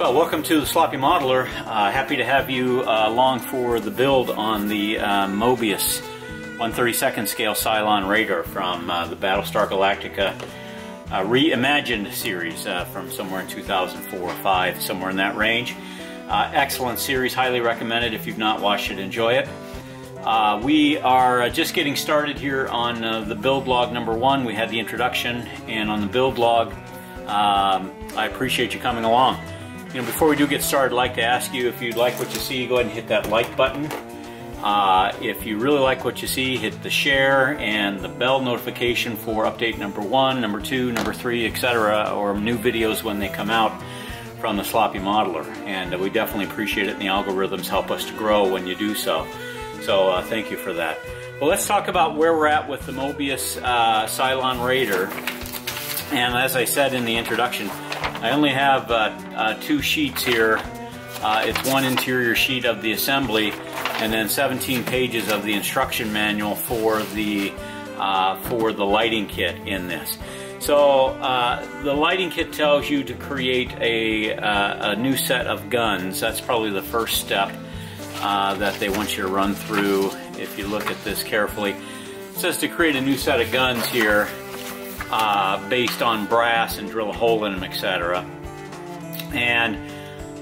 Well, welcome to the Sloppy Modeler. Happy to have you along for the build on the Moebius 1/32nd scale Cylon radar from the Battlestar Galactica reimagined series from somewhere in 2004 or 5, somewhere in that range. Excellent series, highly recommended. If you've not watched it, enjoy it. We are just getting started here on the build log number 1. We had the introduction, and on the build log, I appreciate you coming along. You know, before we do get started, I'd like to ask you, if you like what you see, go ahead and hit that like button. If you really like what you see, hit the share and the bell notification for update number 1, number 2, number 3, etc., or new videos when they come out from the Sloppy Modeler. And we definitely appreciate it, and the algorithms help us to grow when you do so. So thank you for that. Well, let's talk about where we're at with the Moebius Cylon radar. And as I said in the introduction, I only have 2 sheets here. It's one interior sheet of the assembly, and then 17 pages of the instruction manual for the lighting kit in this. So the lighting kit tells you to create a new set of guns. That's probably the first step that they want you to run through. If you look at this carefully, it says to create a new set of guns here based on brass and drill a hole in them, etc. And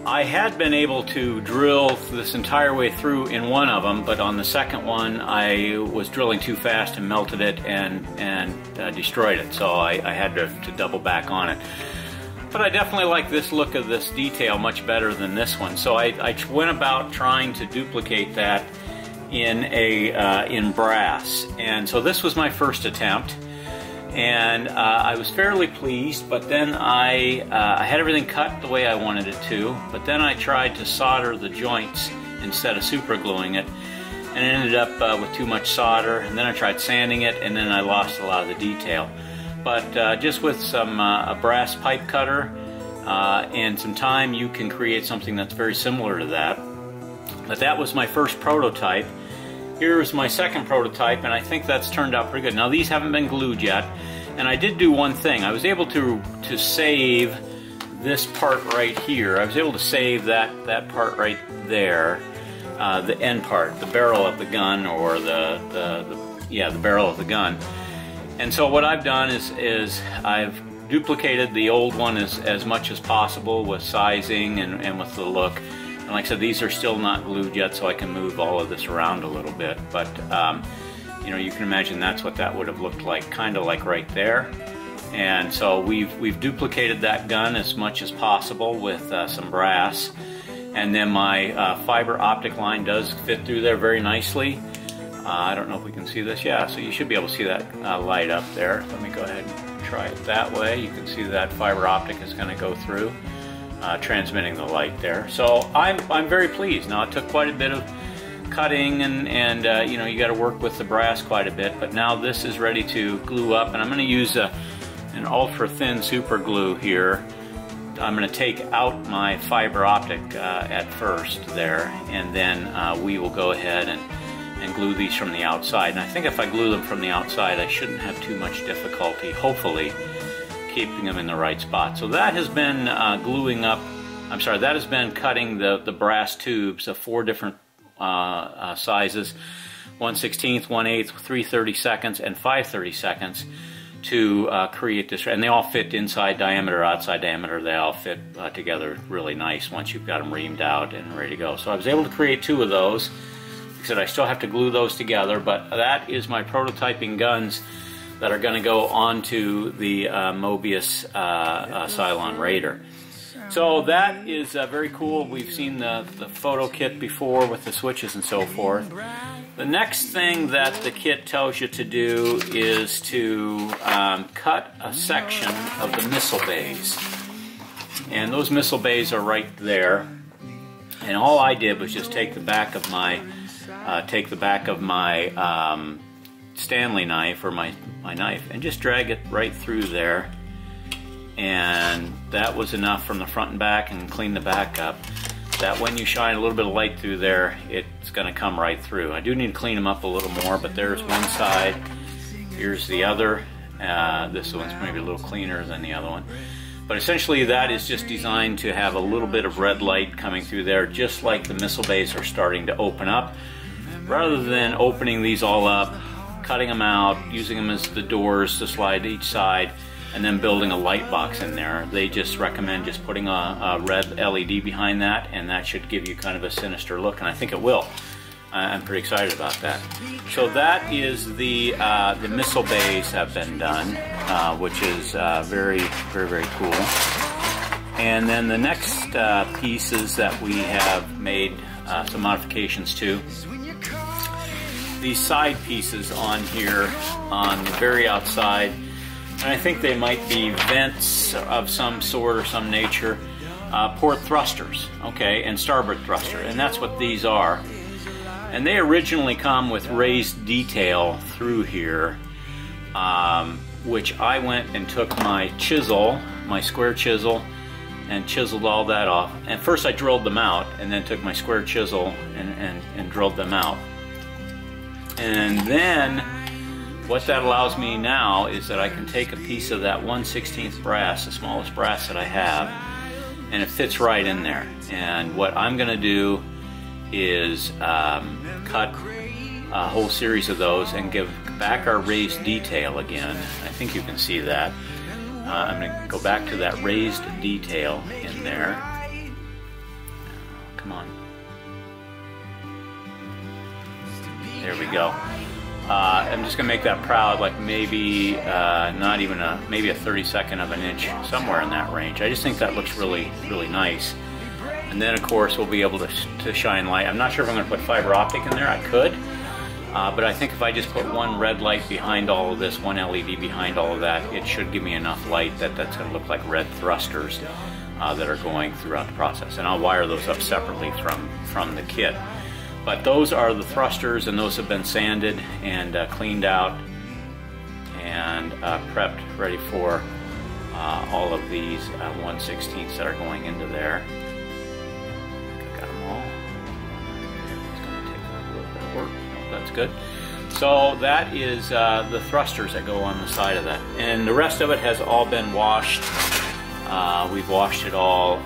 I had been able to drill this entire way through in one of them, but on the second one I was drilling too fast and melted it and destroyed it, so I had to double back on it. But I definitely like this look of this detail much better than this one, so I went about trying to duplicate that in brass. And so this was my first attempt, and I was fairly pleased, but then I had everything cut the way I wanted it to, but then I tried to solder the joints instead of super gluing it, and it ended up with too much solder, and then I tried sanding it, and then I lost a lot of the detail. But just with some a brass pipe cutter and some time, you can create something that's very similar to that. But that was my first prototype. Here's my second prototype, and I think that's turned out pretty good. Now, these haven't been glued yet, and I did do one thing. I was able to save this part right here. I was able to save that part right there, the end part, the barrel of the gun, or the barrel of the gun. And so what I've done is I've duplicated the old one as much as possible with sizing and with the look. And like I said, these are still not glued yet, so I can move all of this around a little bit. But you know, you can imagine that's what that would have looked like, kind of like right there. And so we've duplicated that gun as much as possible with some brass. And then my fiber optic line does fit through there very nicely. I don't know if we can see this. Yeah, so you should be able to see that light up there. Let me go ahead and try it that way. You can see that fiber optic is going to go through, transmitting the light there. So I'm very pleased. Now, it took quite a bit of cutting, and you know, you got to work with the brass quite a bit. But now this is ready to glue up, and I'm going to use an ultra thin super glue here. I'm going to take out my fiber optic at first there, and then we will go ahead and glue these from the outside. And I think if I glue them from the outside, I shouldn't have too much difficulty, hopefully, keeping them in the right spot. So that has been gluing up, that has been cutting the brass tubes of 4 different sizes, 1/16, 1/8, 3/32, and 5/32 to create this, and they all fit inside diameter, outside diameter. They all fit together really nice once you've got them reamed out and ready to go. So I was able to create 2 of those. Like I said, I still have to glue those together, but that is my prototyping guns that are going to go onto the Moebius Cylon radar. So that is very cool. We've seen the photo kit before with the switches and so forth. The next thing that the kit tells you to do is to cut a section of the missile bays. And those missile bays are right there. And all I did was just take the back of my Stanley knife, or my knife, and just drag it right through there. And that was enough from the front and back, and clean the back up, that when you shine a little bit of light through there, it's going to come right through. I do need to clean them up a little more, but there's one side, here's the other. This one's maybe a little cleaner than the other one. But essentially that is just designed to have a little bit of red light coming through there, just like the missile bays are starting to open up. Rather than opening these all up, cutting them out, using them as the doors to slide to each side, and then building a light box in there, they just recommend just putting a red LED behind that, and that should give you kind of a sinister look, and I think it will. I'm pretty excited about that. So that is the missile bays have been done, which is very cool. And then the next pieces that we have made some modifications to, these side pieces on here on the very outside, and I think they might be vents of some sort or some nature, port thrusters, okay, and starboard thruster, and that's what these are. And they originally come with raised detail through here, which I went and took my chisel, my square chisel, and chiseled all that off. And first I drilled them out, and then took my square chisel and drilled them out. And then what that allows me now is that I can take a piece of that 1/16 brass, the smallest brass that I have, and it fits right in there. And what I'm going to do is cut a whole series of those and give back our raised detail again. I think you can see that. I'm going to go back to that raised detail in there. Come on. There we go. I'm just going to make that proud, like maybe not even maybe a 32nd of an inch, somewhere in that range. I just think that looks really nice. And then of course we'll be able to shine light. I'm not sure if I'm going to put fiber optic in there. I could, but I think if I just put one red light behind all of this, one LED behind all of that, it should give me enough light that's going to look like red thrusters that are going throughout the process. And I'll wire those up separately from the kit. But those are the thrusters, and those have been sanded and cleaned out and prepped, ready for all of these 1/16 that are going into there. That's good. So that is the thrusters that go on the side of that, and the rest of it has all been washed. We've washed it all.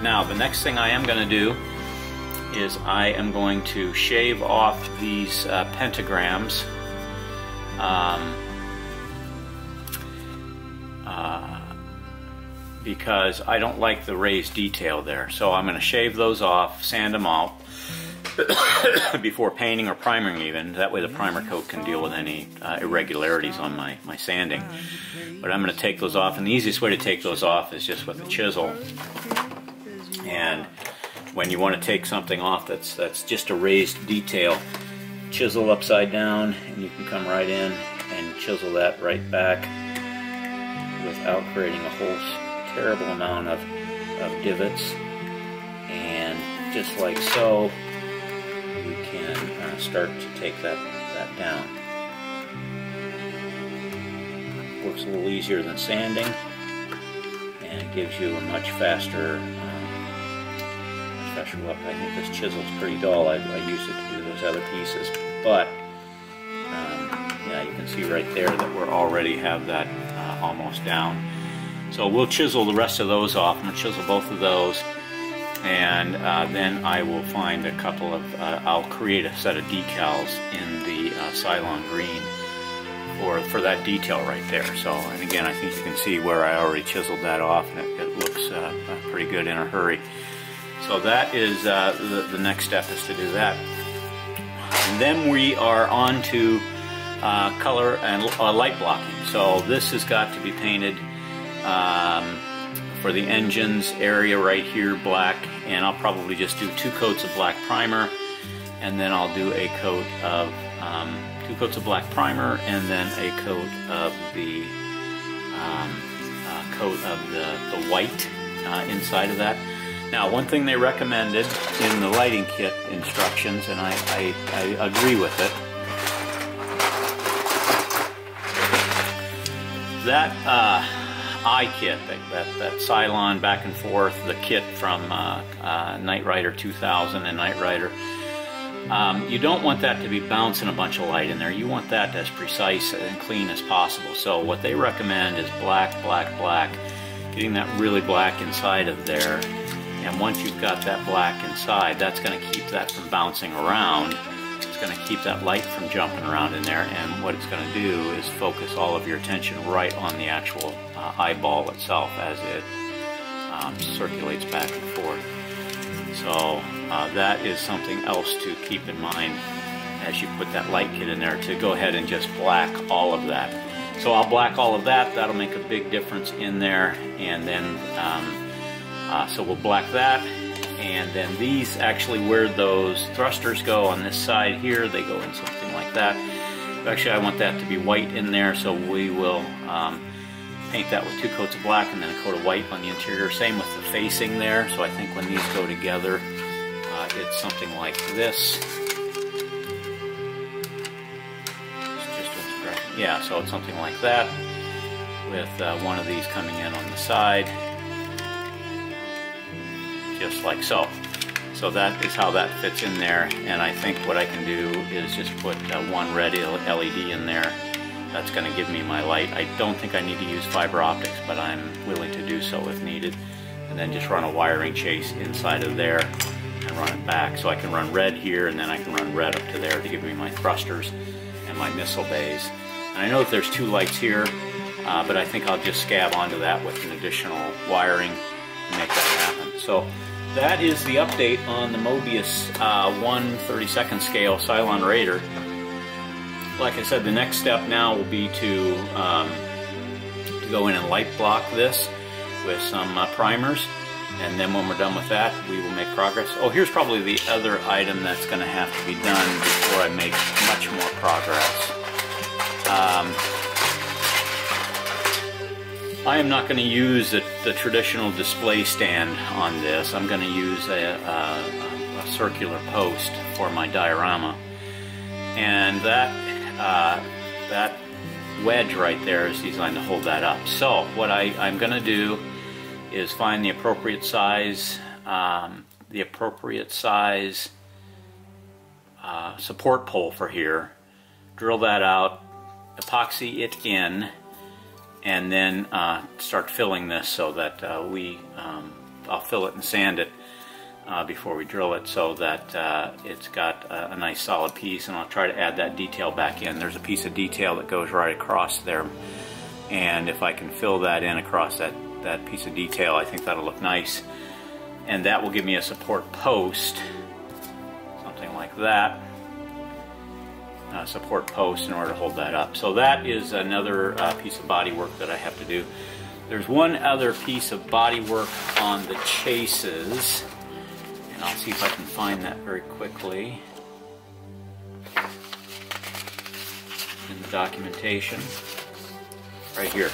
Now the next thing I am going to do is I am going to shave off these pentagrams. Because I don't like the raised detail there. So I'm going to shave those off, sand them out before painting or priming even. That way the primer coat can deal with any irregularities on my sanding. But I'm going to take those off, and the easiest way to take those off is just with a chisel. And when you want to take something off that's just a raised detail, chisel upside down, and you can come right in and chisel that right back without creating a whole terrible amount of divots. And just like so, you can start to take that down. Works a little easier than sanding, and it gives you a much faster look. I think this chisel's pretty dull. I used it to do those other pieces, but yeah, you can see right there that we already have that almost down. So we'll chisel the rest of those off. I'm going to chisel both of those, and then I will find a couple of, I'll create a set of decals in the Cylon green for that detail right there. So, and again, I think you can see where I already chiseled that off, and it looks pretty good in a hurry. So that is the next step, is to do that. And then we are on to color and light blocking. So this has got to be painted for the engines area right here, black, and I'll probably just do 2 coats of black primer, and then I'll do a coat of 2 coats of black primer, and then a coat of the white inside of that. Now, one thing they recommended in the lighting kit instructions, and I agree with it, that eye kit, that Cylon back and forth, the kit from Knight Rider 2000 and Knight Rider, you don't want that to be bouncing a bunch of light in there. You want that as precise and clean as possible. So what they recommend is black, black, black, getting that really black inside of there. And once you've got that black inside, that's going to keep that from bouncing around. It's going to keep that light from jumping around in there, and what it's going to do is focus all of your attention right on the actual eyeball itself as it circulates back and forth. So that is something else to keep in mind as you put that light kit in there, to go ahead and just black all of that. So I'll black all of that. That'll make a big difference in there. And then so we'll black that, and then these, actually where those thrusters go on this side here, they go in something like that. Actually, I want that to be white in there, so we will paint that with 2 coats of black and then a coat of white on the interior. Same with the facing there. So I think when these go together, it's something like this. Yeah, so it's something like that, with one of these coming in on the side, just like so. So that is how that fits in there, and I think what I can do is just put one red LED in there. That's going to give me my light. I don't think I need to use fiber optics, but I'm willing to do so if needed. And then just run a wiring chase inside of there and run it back. So I can run red here, and then I can run red up to there to give me my thrusters and my missile bays. And I know that there's 2 lights here, but I think I'll just scab onto that with an additional wiring to make that happen. So that is the update on the Moebius 1/32 scale Cylon Raider. Like I said, the next step now will be to go in and light block this with some primers, and then when we're done with that, we will make progress. Oh, here's probably the other item that's going to have to be done before I make much more progress. I am not going to use the traditional display stand on this. I'm going to use a circular post for my diorama, and that wedge right there is designed to hold that up. So what I'm going to do is find the appropriate size, support pole for here, drill that out, epoxy it in, and then start filling this so that I'll fill it and sand it before we drill it, so that it's got a nice solid piece, and I'll try to add that detail back in. There's a piece of detail that goes right across there, and if I can fill that in across that piece of detail, I think that'll look nice, and that will give me a support post, something like that. Support post in order to hold that up. So that is another piece of body work that I have to do. There's one other piece of body work on the chases, and I'll see if I can find that very quickly in the documentation right here.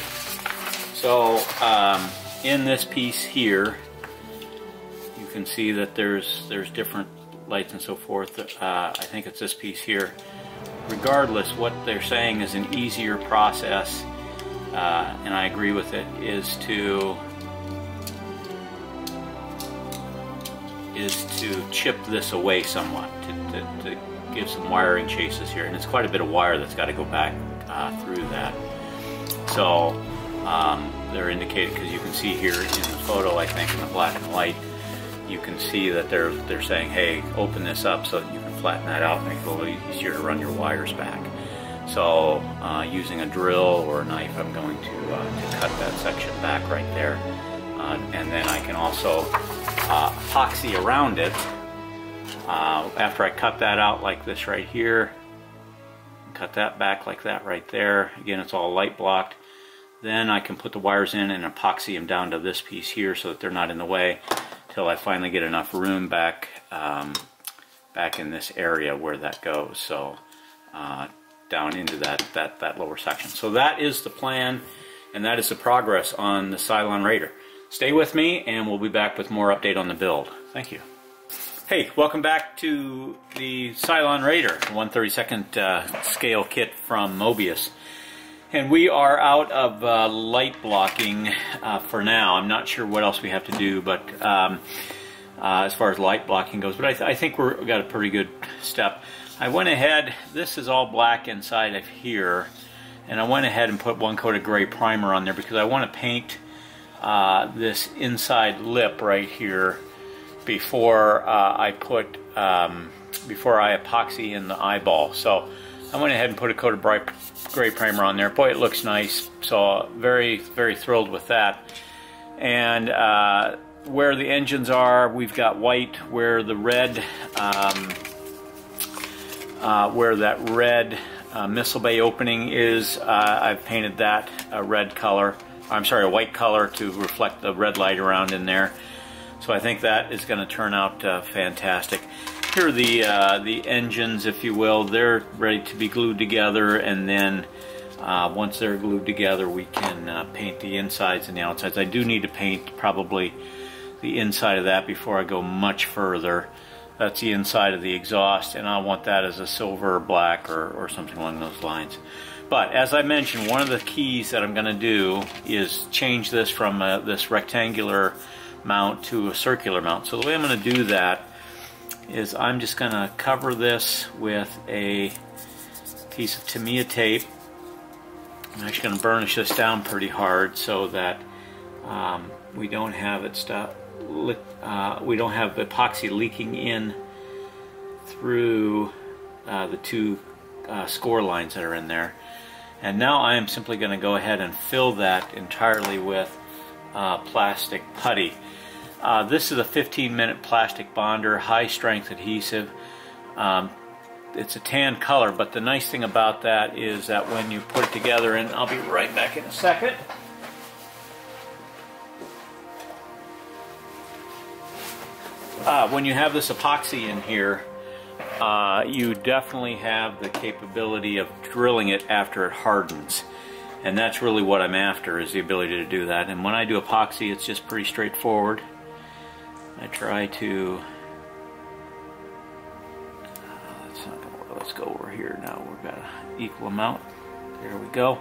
So in this piece here, you can see that there's different lights and so forth. I think it's this piece here. Regardless, what they're saying is an easier process, and I agree with it, is to chip this away somewhat, to give some wiring chases here, and it's quite a bit of wire that's got to go back through that. So they're indicating, because you can see here in the photo, I think in the black and white, you can see that they're saying, hey, open this up so that you can flatten that out and make it a little easier to run your wires back. So using a drill or a knife, I'm going to cut that section back right there, and then I can also epoxy around it. After I cut that out like this right here, cut that back like that right there, again it's all light blocked, then I can put the wires in and epoxy them down to this piece here so that they're not in the way, till I finally get enough room back in this area where that goes, so down into that lower section. So that is the plan, and that is the progress on the Cylon Raider. Stay with me, and we'll be back with more update on the build. Thank you. Hey, welcome back to the Cylon Raider, 1/32 scale kit from Moebius. And we are out of light blocking for now. I'm not sure what else we have to do, but as far as light blocking goes, but I think we've got a pretty good step. I went ahead, this is all black inside of here, and I went ahead and put one coat of gray primer on there because I want to paint this inside lip right here before before I epoxy in the eyeball. So I went ahead and put a coat of bright gray primer on there. Boy, it looks nice. So very, very thrilled with that. And where the engines are, we've got white. Where the red, where that red missile bay opening is, I've painted that a red color. I'm sorry, a white color to reflect the red light around in there. So I think that is going to turn out fantastic. Here are the engines, if you will. They're ready to be glued together, and then once they're glued together, we can paint the insides and the outsides. I do need to paint probably the inside of that before I go much further. That's the inside of the exhaust, and I want that as a silver or black or something along those lines. But as I mentioned, one of the keys that I'm going to do is change this from this rectangular mount to a circular mount. So the way I'm going to do that is I'm just going to cover this with a piece of Tamiya tape. I'm actually going to burnish this down pretty hard so that we don't have we don't have epoxy leaking in through the two score lines that are in there. And now I am simply going to go ahead and fill that entirely with plastic putty. This is a 15-minute plastic bonder, high strength adhesive. It's a tan color, but the nice thing about that is that when you put it together, and I'll be right back in a second. When you have this epoxy in here, you definitely have the capability of drilling it after it hardens. And that's really what I'm after, is the ability to do that. And when I do epoxy, it's just pretty straightforward. I try to, let's go over here now. We've got an equal amount. There we go.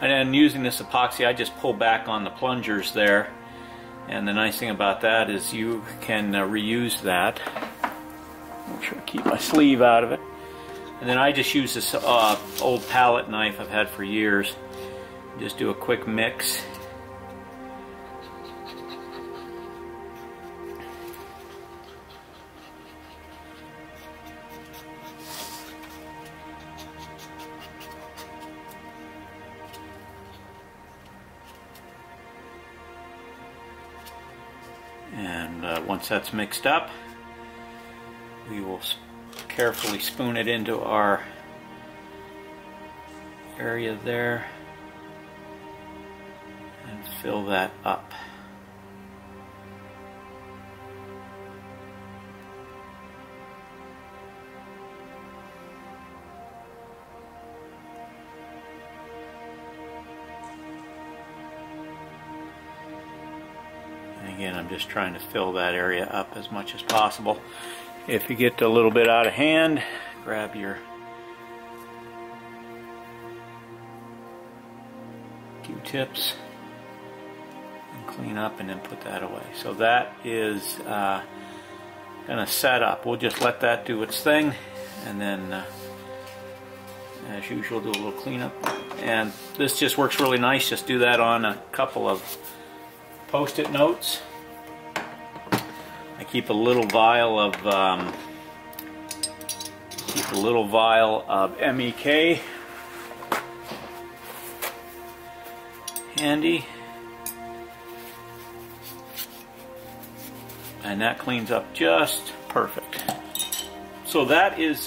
And then using this epoxy, I just pull back on the plungers there. And the nice thing about that is you can reuse that. Make sure I keep my sleeve out of it. And then I just use this old palette knife I've had for years. Just do a quick mix. And once that's mixed up, we will carefully spoon it into our area there and fill that up. Again, I'm just trying to fill that area up as much as possible. If you get a little bit out of hand, grab your Q-tips and clean up and then put that away. So that is going to set up. We'll just let that do its thing, and then as usual, do a little cleanup. And this just works really nice. Just do that on a couple of Post-it notes. I keep a little vial of MEK handy, and that cleans up just perfect. So that is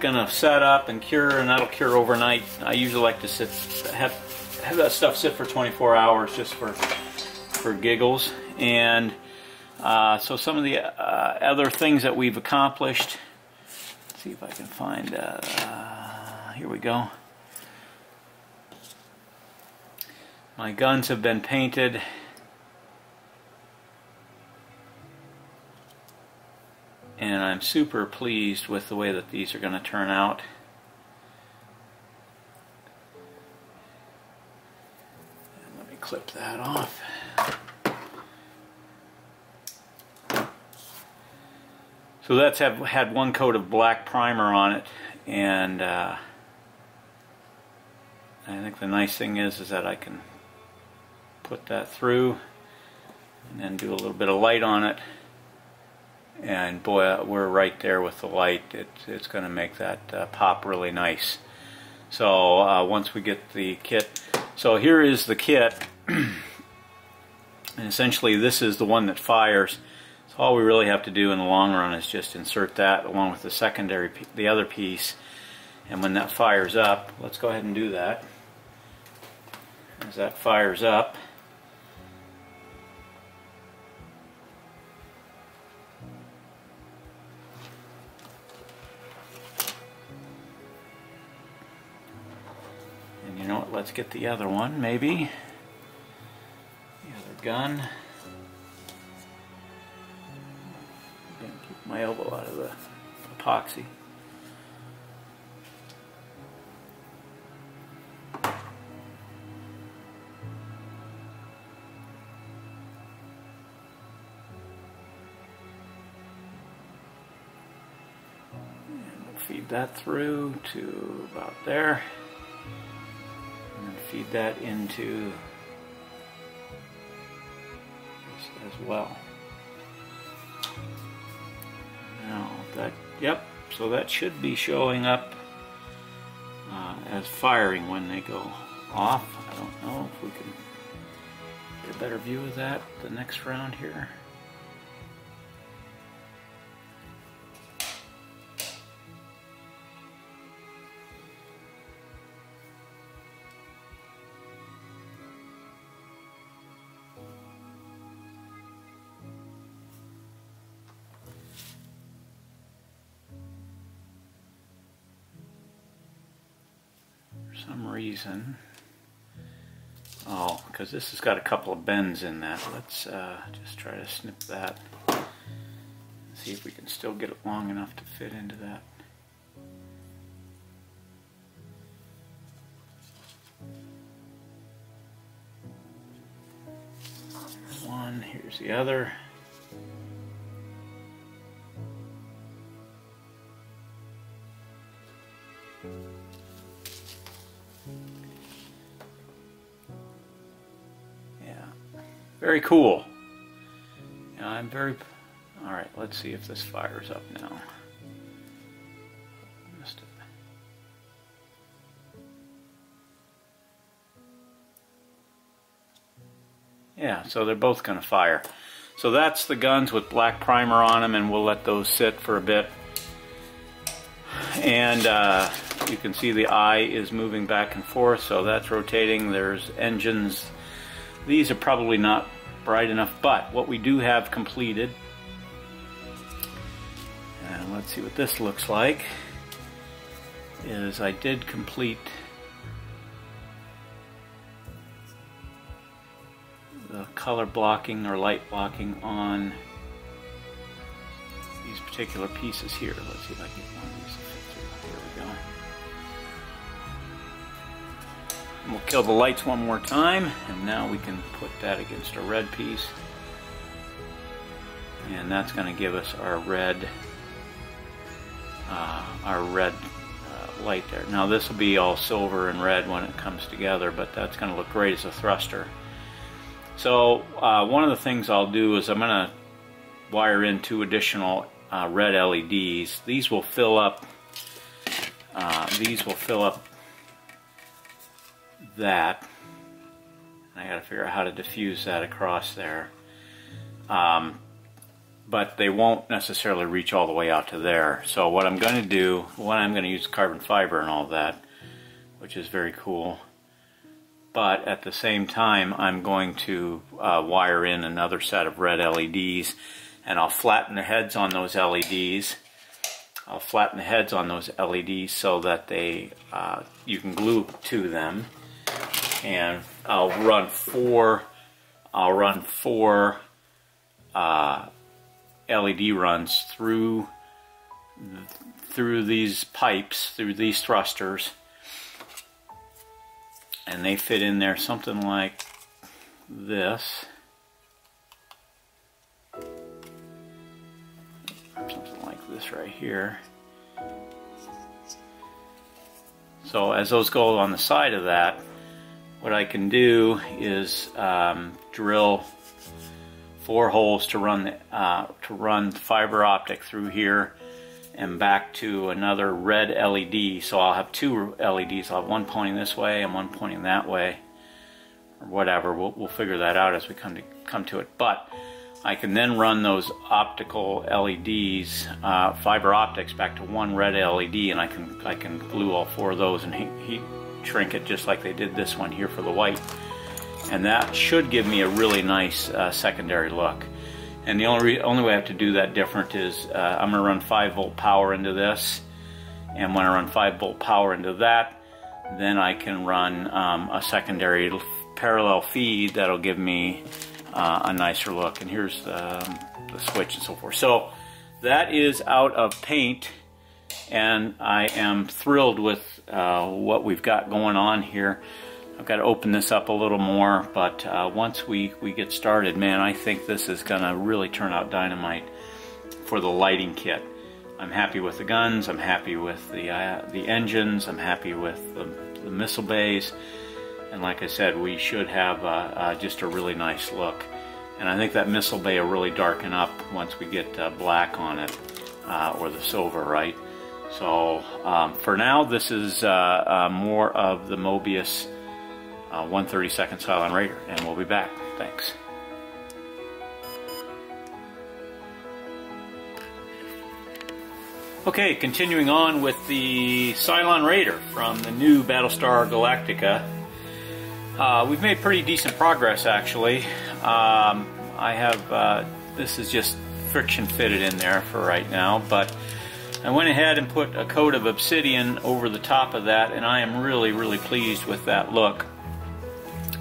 gonna set up and cure, and that'll cure overnight. I usually like to have that stuff sit for 24 hours just for giggles. And so some of the other things that we've accomplished, let's see if I can find, here we go. My guns have been painted. And I'm super pleased with the way that these are going to turn out. And let me clip that off. So that's had one coat of black primer on it, and I think the nice thing is that I can put that through and then do a little bit of light on it. And boy, we're right there with the light. It's going to make that pop really nice. So once we get the kit, so here is the kit, and essentially this is the one that fires. So all we really have to do in the long run is just insert that along with the secondary, the other piece, and when that fires up, let's go ahead and do that. As that fires up, and you know what, let's get the other one, maybe. The other gun. I'm going to keep my elbow out of the epoxy. Feed that through to about there, and then feed that into this as well. Now that, yep, so that should be showing up as firing when they go off. I don't know if we can get a better view of that the next round here. Some reason, oh, because this has got a couple of bends in that. Let's just try to snip that, see if we can still get it long enough to fit into that. Here's one, here's the other. Very cool. Yeah, I'm very... Alright, let's see if this fires up now. Missed it. Yeah, so they're both going to fire. So that's the guns with black primer on them, and we'll let those sit for a bit. And you can see the eye is moving back and forth, so that's rotating. There's engines. These are probably not bright enough, but what we do have completed, and let's see what this looks like, is I did complete the color blocking or light blocking on these particular pieces here. Let's see if I can get one of these to fit through. Here we go. And we'll kill the lights one more time, and now we can put that against a red piece, and that's going to give us our red light there. Now this will be all silver and red when it comes together, but that's going to look great as a thruster. So one of the things I'll do is I'm going to wire in 2 additional red LEDs. These will fill up. That. I got to figure out how to diffuse that across there. But they won't necessarily reach all the way out to there. So what I'm going to do, I'm going to use carbon fiber and all that, which is very cool. But at the same time, I'm going to wire in another set of red LEDs, and I'll flatten the heads on those LEDs. I'll flatten the heads on those LEDs so that they you can glue to them. And I'll run four LED runs through these pipes, through these thrusters, and they fit in there something like this. Something like this right here. So as those go on the side of that, what I can do is drill 4 holes to run the fiber optic through here and back to another red LED. So I'll have 2 LEDs. I'll have one pointing this way and one pointing that way, or whatever. We'll figure that out as we come to it. But I can then run those optical LEDs, fiber optics, back to one red LED, and I can glue all 4 of those and heat shrink it just like they did this one here for the white. And that should give me a really nice secondary look. And the only way I have to do that different is I'm going to run 5-volt power into this, and when I run 5-volt power into that, then I can run a secondary parallel feed that'll give me a nicer look. And here's the switch and so forth. So that is out of paint, and I am thrilled with what we've got going on here. I've got to open this up a little more, but once we get started, man, I think this is going to really turn out dynamite for the lighting kit. I'm happy with the guns, I'm happy with the engines, I'm happy with the missile bays, and like I said, we should have just a really nice look. And I think that missile bay will really darken up once we get black on it, or the silver, right? So for now, this is more of the Moebius 1/32 Cylon Raider, and we'll be back. Thanks. Okay, continuing on with the Cylon Raider from the new Battlestar Galactica. We've made pretty decent progress, actually. I have this is just friction fitted in there for right now, but I went ahead and put a coat of obsidian over the top of that, and I am really pleased with that look.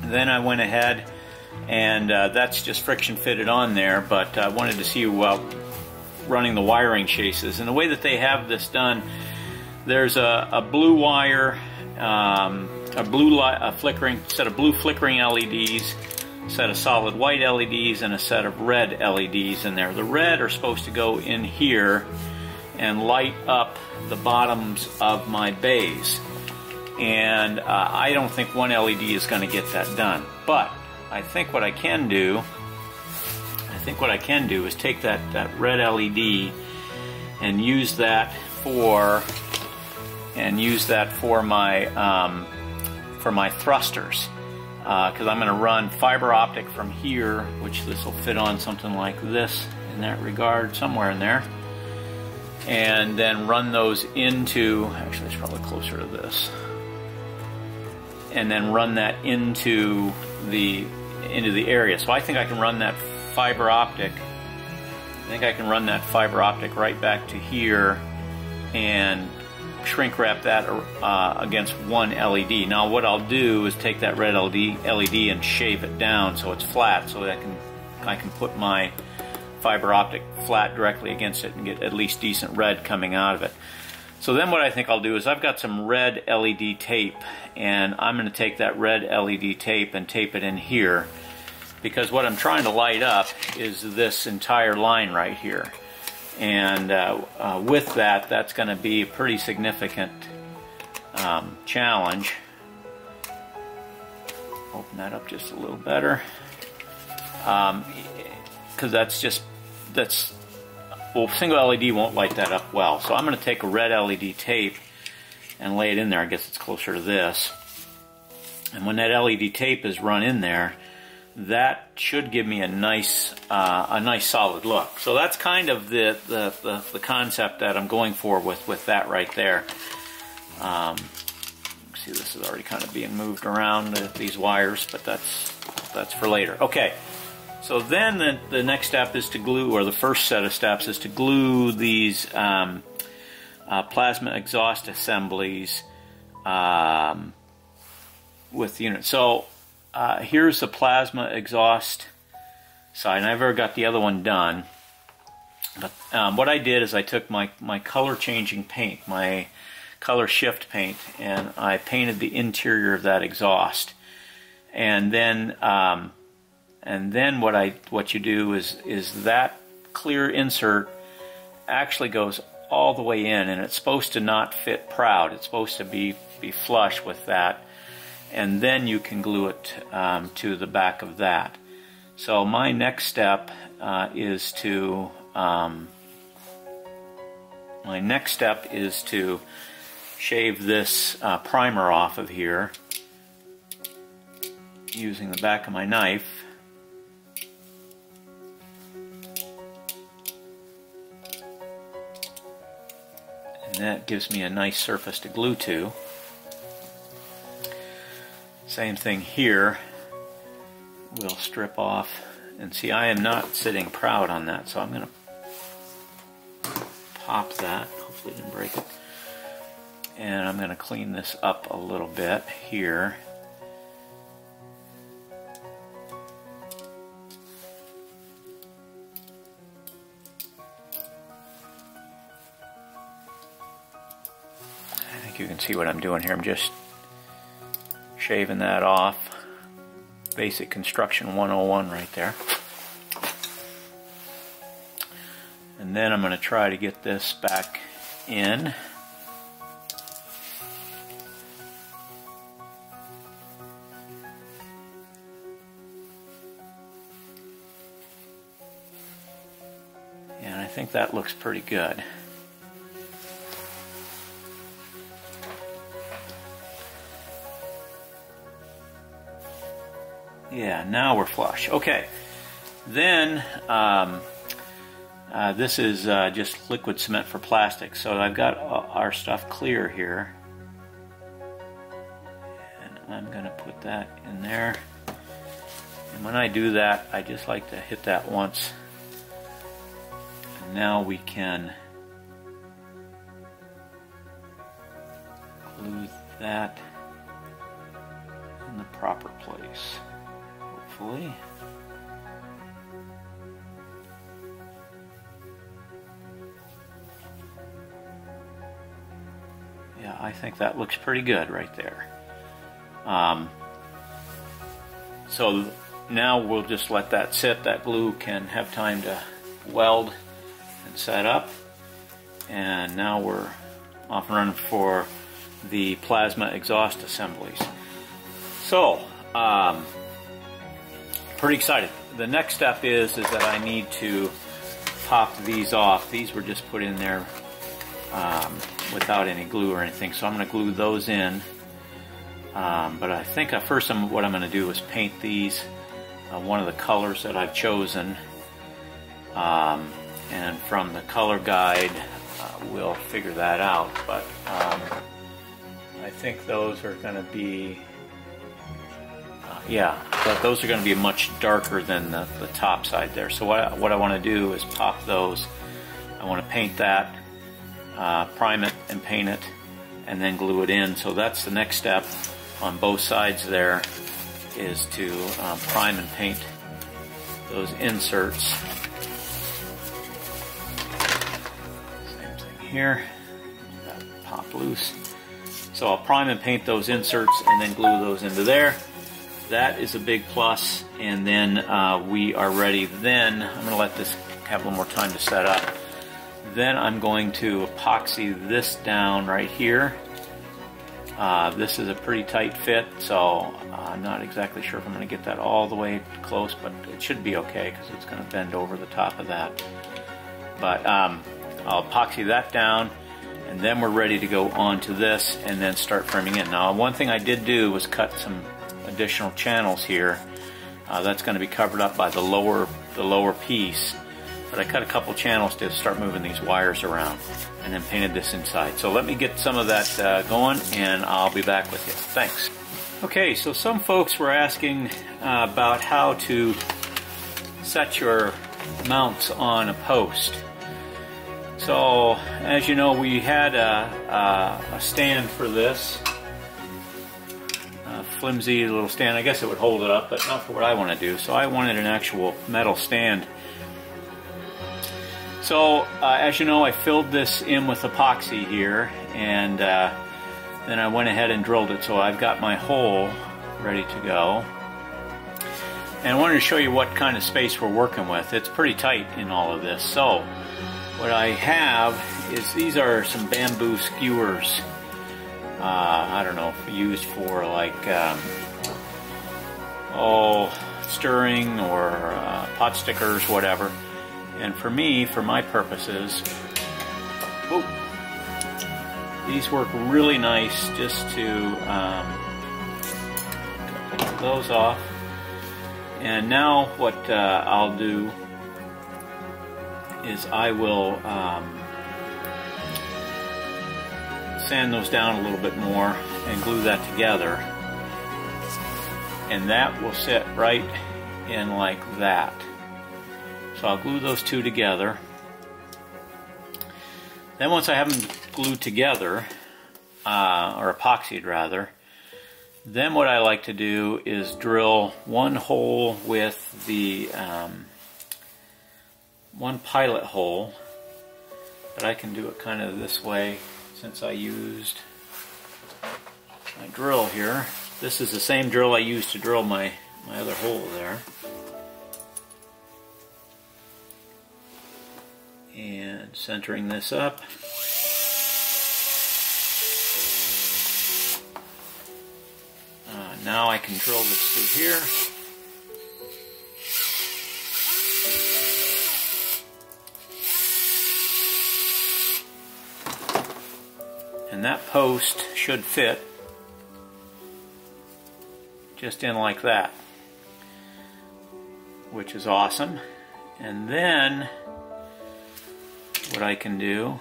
Then I went ahead and that's just friction fitted on there, but I wanted to see running the wiring chases. And the way that they have this done, there's a blue wire, a flickering set of blue flickering LEDs, a set of solid white LEDs, and a set of red LEDs in there. The red are supposed to go in here and light up the bottoms of my bays. And I don't think one LED is going to get that done. But I think what I can do, is take that red LED and use that for my thrusters. Because I'm going to run fiber optic from here, which this will fit on something like this in that regard, somewhere in there. And then run those into, actually it's probably closer to this. And then run that into the area. So I think I can run that fiber optic. I think I can run that fiber optic right back to here and shrink wrap that against one LED. Now what I'll do is take that red LED and shave it down so it's flat, so that I can put my fiber optic flat directly against it and get at least decent red coming out of it. So then what I think I'll do is I've got some red LED tape, and I'm going to take that red LED tape and tape it in here, because what I'm trying to light up is this entire line right here. And with that, that's going to be a pretty significant challenge. Open that up just a little better, because well, single LED won't light that up well. So I'm going to take a red LED tape and lay it in there. I guess it's closer to this. And when that LED tape is run in there, that should give me a nice solid look. So that's kind of the concept that I'm going for with that right there. See, this is already kind of being moved around, these wires, but that's for later. Okay. So then the next step is to glue, or the first set of steps is to glue these plasma exhaust assemblies with the unit. So here's the plasma exhaust side, and I've already got the other one done. But what I did is I took my color changing paint, my color shift paint, and I painted the interior of that exhaust. And then what you do is that clear insert actually goes all the way in, and it's supposed to not fit proud. It's supposed to be flush with that. and then you can glue it to the back of that. So my next step is to shave this primer off of here using the back of my knife. And that gives me a nice surface to glue to. Same thing here. We'll strip off, and see, I am not sitting proud on that, so I'm going to pop that. Hopefully it didn't break it. And I'm going to clean this up a little bit here. I think you can see what I'm doing here. I'm just shaving that off. Basic Construction 101 right there. And then I'm going to try to get this back in. And I think that looks pretty good. Yeah, now we're flush. Okay, then this is just liquid cement for plastic. So I've got our stuff clear here. And I'm going to put that in there. And when I do that, I just like to hit that once. And now we can glue that in the proper place. Hopefully. Yeah, I think that looks pretty good right there. So now we'll just let that sit. That glue can have time to weld and set up. And now we're off and running for the plasma exhaust assemblies. So, pretty excited. The next step is that I need to pop these off. These were just put in there without any glue or anything, so I'm going to glue those in. But I think first what I'm going to do is paint these one of the colors that I've chosen. And from the color guide, we'll figure that out. But I think those are going to be yeah, but those are going to be much darker than the top side there. So what I want to do is pop those. I want to paint that, prime it and paint it, and then glue it in. So that's the next step on both sides there, is to prime and paint those inserts. Same thing here. That pop loose. So I'll prime and paint those inserts and then glue those into there. That is a big plus, and then we are ready. Then I'm going to let this have a little more time to set up. Then I'm going to epoxy this down right here. This is a pretty tight fit, so I'm not exactly sure if I'm going to get that all the way close, but it should be okay because it's going to bend over the top of that. But I'll epoxy that down, and then we're ready to go on to this and then start framing in. Now, one thing I did do was cut some additional channels here. That's going to be covered up by the lower piece, but I cut a couple channels to start moving these wires around, and then painted this inside. So let me get some of that going, and I'll be back with you. Thanks. Okay, so some folks were asking about how to set your mounts on a post. So as you know, we had a stand for this. Flimsy little stand. I guess it would hold it up, but not for what I want to do. So I wanted an actual metal stand. So as you know, I filled this in with epoxy here, and then I went ahead and drilled it. So I've got my hole ready to go. And I wanted to show you what kind of space we're working with. It's pretty tight in all of this. So what I have is, these are some bamboo skewers. I don't know, used for like stirring or pot stickers, whatever. And for me, for my purposes, these work really nice just to get those off. And now what I'll do is I will sand those down a little bit more and glue that together, and that will sit right in like that. So I'll glue those two together. Then once I have them glued together, or epoxied rather, then what I like to do is drill one hole with the one pilot hole, but I can do it kind of this way since I used my drill here. This is the same drill I used to drill my other hole there. And centering this up. Now I can drill this through here. And that post should fit just in like that, which is awesome. And then what I can do,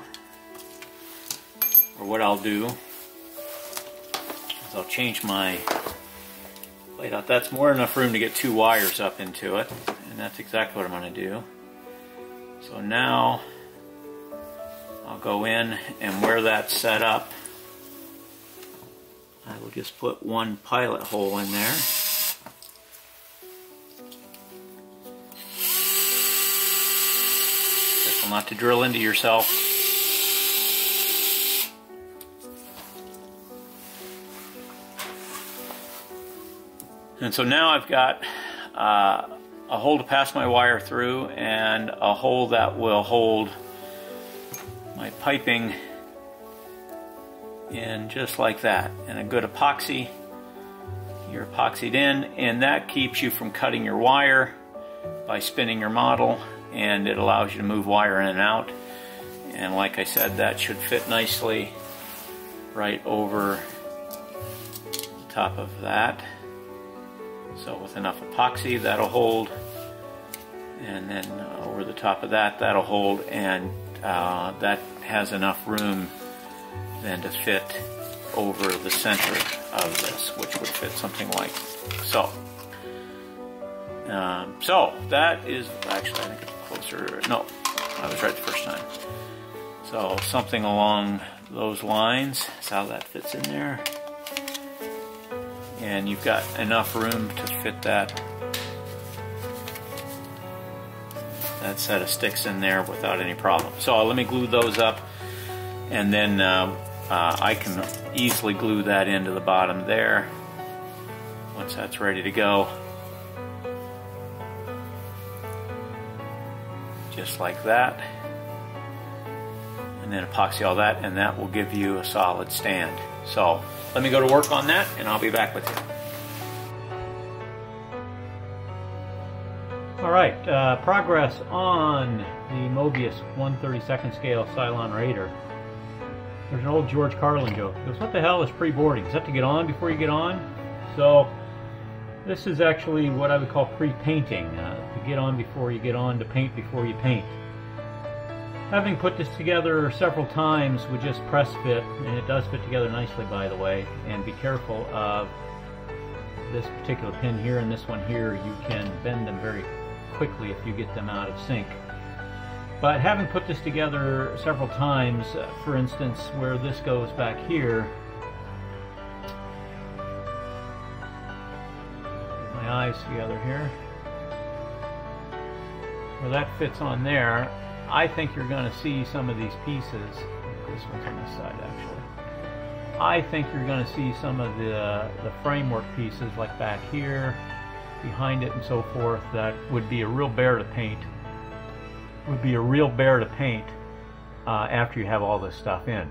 or what I'll do, is I'll change my plate out. That's more than enough room to get two wires up into it, and that's exactly what I'm going to do. So now I'll go in, and where that's set up, I will just put one pilot hole in there. Careful not to drill into yourself. And so now I've got a hole to pass my wire through, and a hole that will hold my piping in just like that. And a good epoxy, you're epoxied in, and that keeps you from cutting your wire by spinning your model, and it allows you to move wire in and out. And like I said, that should fit nicely right over the top of that. So with enough epoxy, that'll hold, and then over the top of that, that'll hold, and that has enough room then to fit over the center of this, which would fit something like so. So that is, actually I think it's closer, no, I was right the first time. So something along those lines is how that fits in there. And you've got enough room to fit that set of sticks in there without any problem. So let me glue those up, and then I can easily glue that into the bottom there once that's ready to go. Just like that. And then epoxy all that, and that will give you a solid stand. So let me go to work on that, and I'll be back with you. Alright, progress on the Moebius 1/32 scale Cylon Raider. There's an old George Carlin joke. He goes, what the hell is pre-boarding? Is that to get on before you get on? So this is actually what I would call pre-painting. To get on before you get on, to paint before you paint. Having put this together several times with just press fit, and it does fit together nicely, by the way, and be careful of this particular pin here and this one here. You can bend them very quickly if you get them out of sync. But having put this together several times, for instance, where this goes back here, get my eyes together here, where that fits on there, I think you're going to see some of these pieces. This one's on this side, actually. I think you're going to see some of the framework pieces, like back here, behind it, and so forth, that would be a real bear to paint. Would be a real bear to paint after you have all this stuff in.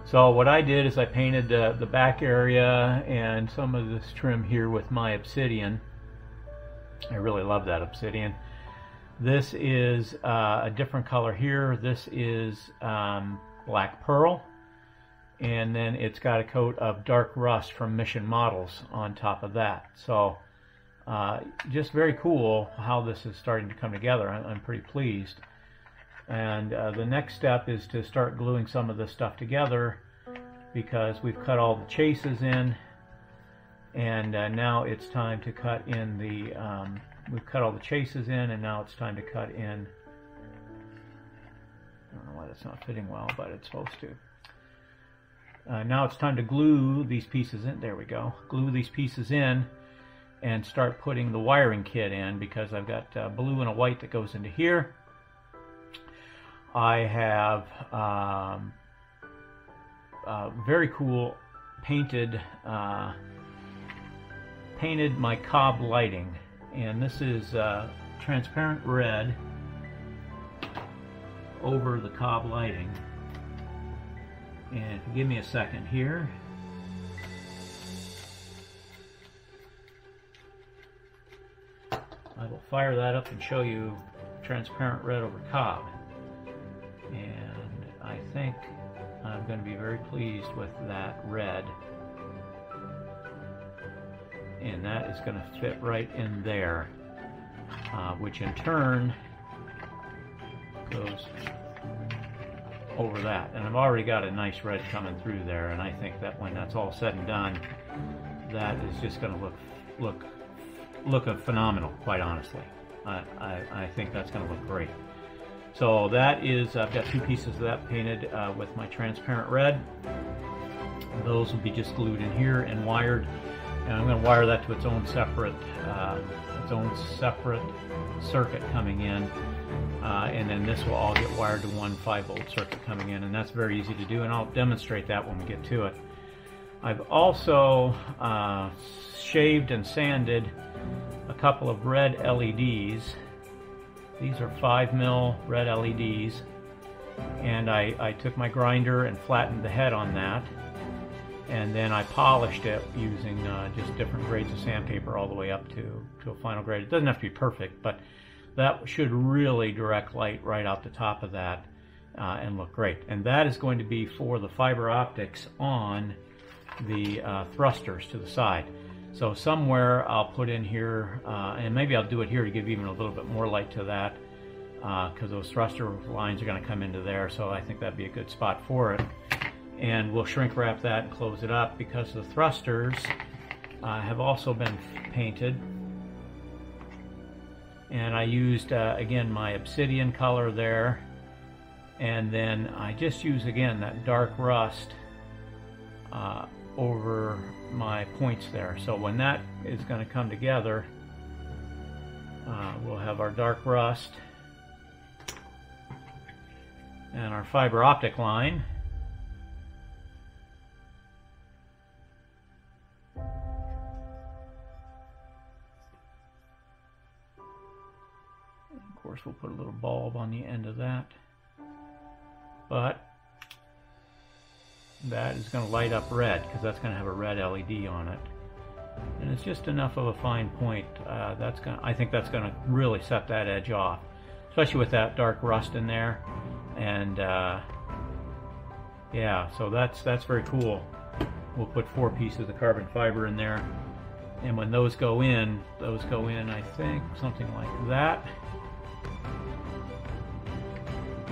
So what I did is I painted the back area and some of this trim here with my obsidian. I really love that obsidian. This is a different color here. This is black pearl, and then it's got a coat of dark rust from Mission Models on top of that. So just very cool how this is starting to come together. I'm pretty pleased. And the next step is to start gluing some of this stuff together, because we've cut all the chases in, and now it's time to cut in the we've cut all the chases in, and now it's time to cut in, I don't know why that's not fitting well, but it's supposed to. Now it's time to glue these pieces in. There we go. Glue these pieces in and start putting the wiring kit in, because I've got blue and a white that goes into here. I have very cool painted my cob lighting, and this is transparent red over the cob lighting. And if you give me a second here, I will fire that up and show you transparent red over cob. And I think I'm going to be very pleased with that red. And that is going to fit right in there, which in turn goes over that. And I've already got a nice red coming through there, and I think that when that's all said and done, that is just going to look phenomenal, quite honestly. I think that's going to look great. So that is, I've got two pieces of that painted with my transparent red. Those will be just glued in here and wired, and I'm going to wire that to its own separate circuit coming in, and then this will all get wired to one 5-volt circuit coming in, and that's very easy to do, and I'll demonstrate that when we get to it. I've also shaved and sanded a couple of red LEDs. These are 5mm red LEDs, and I took my grinder and flattened the head on that, and then I polished it using just different grades of sandpaper all the way up to a final grade. It doesn't have to be perfect, but that should really direct light right out the top of that and look great. And that is going to be for the fiber optics on the thrusters to the side. So somewhere I'll put in here, and maybe I'll do it here to give even a little bit more light to that, because those thruster lines are going to come into there, so I think that'd be a good spot for it. And we'll shrink wrap that and close it up, because the thrusters have also been painted. And I used, again, my obsidian color there, and then I just use, again, that dark rust over my points there. So when that is going to come together, we'll have our dark rust and our fiber optic line. And of course, we'll put a little bulb on the end of that. But that is going to light up red, because that's going to have a red LED on it, and it's just enough of a fine point. I think that's going to really set that edge off, especially with that dark rust in there. And yeah, so that's very cool. We'll put 4 pieces of carbon fiber in there, and when those go in, I think something like that.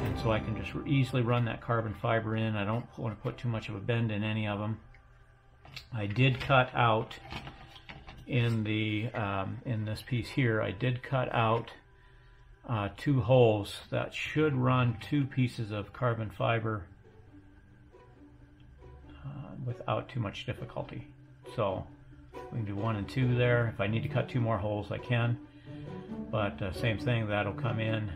And so I can just easily run that carbon fiber in. I don't want to put too much of a bend in any of them. I did cut out in this piece here, I did cut out 2 holes that should run 2 pieces of carbon fiber without too much difficulty. So we can do 1 and 2 there. If I need to cut 2 more holes, I can. But same thing, that'll come in.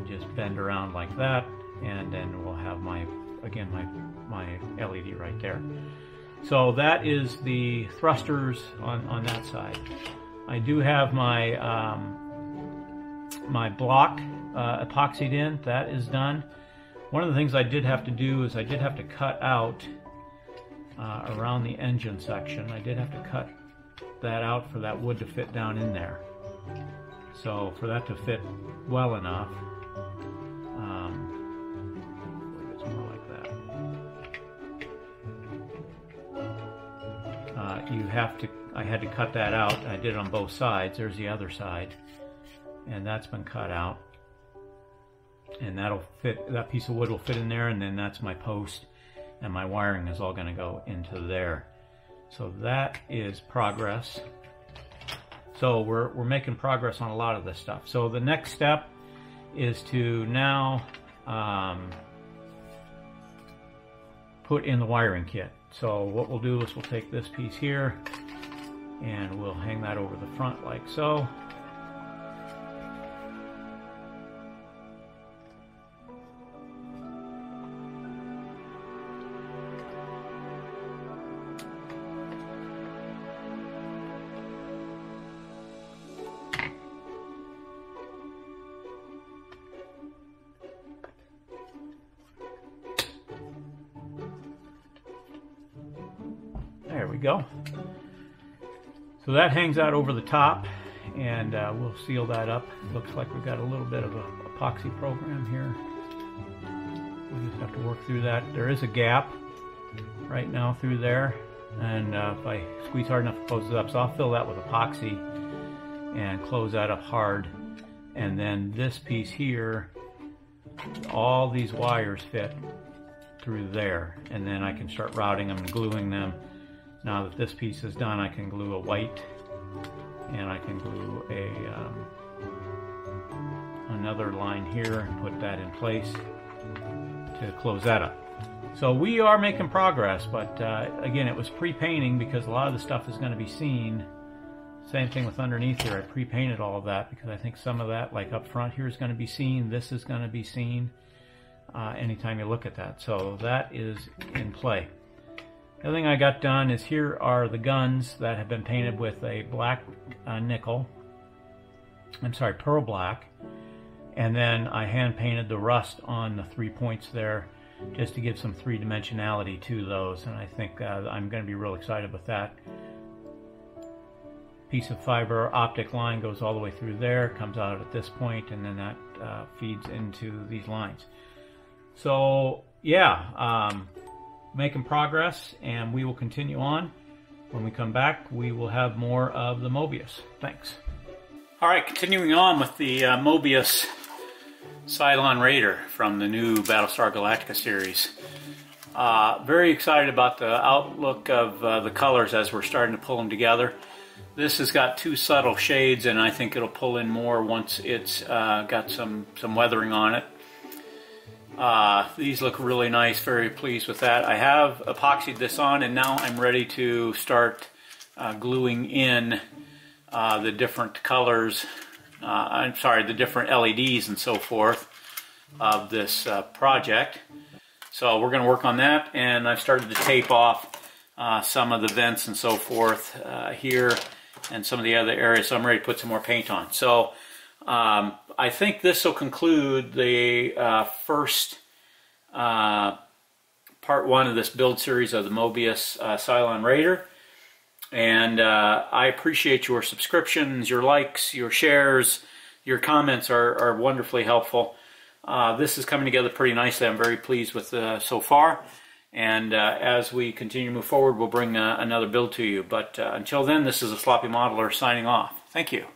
Just bend around like that, and then we'll have my LED right there. So that is the thrusters on that side. I do have my my block epoxied in. That is done. One of the things I did have to do is I did have to cut out around the engine section. I did have to cut that out for that wood to fit down in there. So for that to fit well enough, it's more like that. I had to cut that out. I did it on both sides. There's the other side, and that's been cut out. And that'll fit. That piece of wood will fit in there, and then that's my post, and my wiring is all going to go into there. So that is progress. So we're making progress on a lot of this stuff. So the next step is to now put in the wiring kit. So what we'll do is we'll take this piece here and we'll hang that over the front like so. There we go. So that hangs out over the top, and we'll seal that up. Looks like we've got a little bit of an epoxy program here. We just have to work through that. There is a gap right now through there, and if I squeeze hard enough, it closes up. So I'll fill that with epoxy and close that up hard. And then this piece here, all these wires fit through there, and then I can start routing them and gluing them. Now that this piece is done, I can glue a white, and I can glue another line here and put that in place to close that up. So we are making progress, but again, it was pre-painting because a lot of the stuff is going to be seen. Same thing with underneath here. I pre-painted all of that because I think some of that, like up front here, is going to be seen. This is going to be seen anytime you look at that. So that is in play. The other thing I got done is here are the guns that have been painted with a black nickel. I'm sorry, pearl black. And then I hand painted the rust on the 3 points there just to give some three-dimensionality to those. And I think I'm going to be real excited with that. Piece of fiber optic line goes all the way through there, comes out at this point, and then that feeds into these lines. So yeah, making progress, and we will continue on. When we come back, we will have more of the Moebius. Thanks. All right, continuing on with the Moebius Cylon Raider from the new Battlestar Galactica series. Very excited about the outlook of the colors as we're starting to pull them together. This has got two subtle shades, and I think it'll pull in more once it's got some weathering on it. These look really nice, very pleased with that. I have epoxied this on, and now I'm ready to start gluing in the different colors, the different LEDs and so forth of this project. So we're going to work on that, and I've started to tape off some of the vents and so forth here and some of the other areas, so I'm ready to put some more paint on. So I think this will conclude the first part one of this build series of the Moebius Cylon Raider. And I appreciate your subscriptions, your likes, your shares, your comments are wonderfully helpful. This is coming together pretty nicely. I'm very pleased with so far. And as we continue to move forward, we'll bring another build to you. But until then, this is a Sloppy Modeler signing off. Thank you.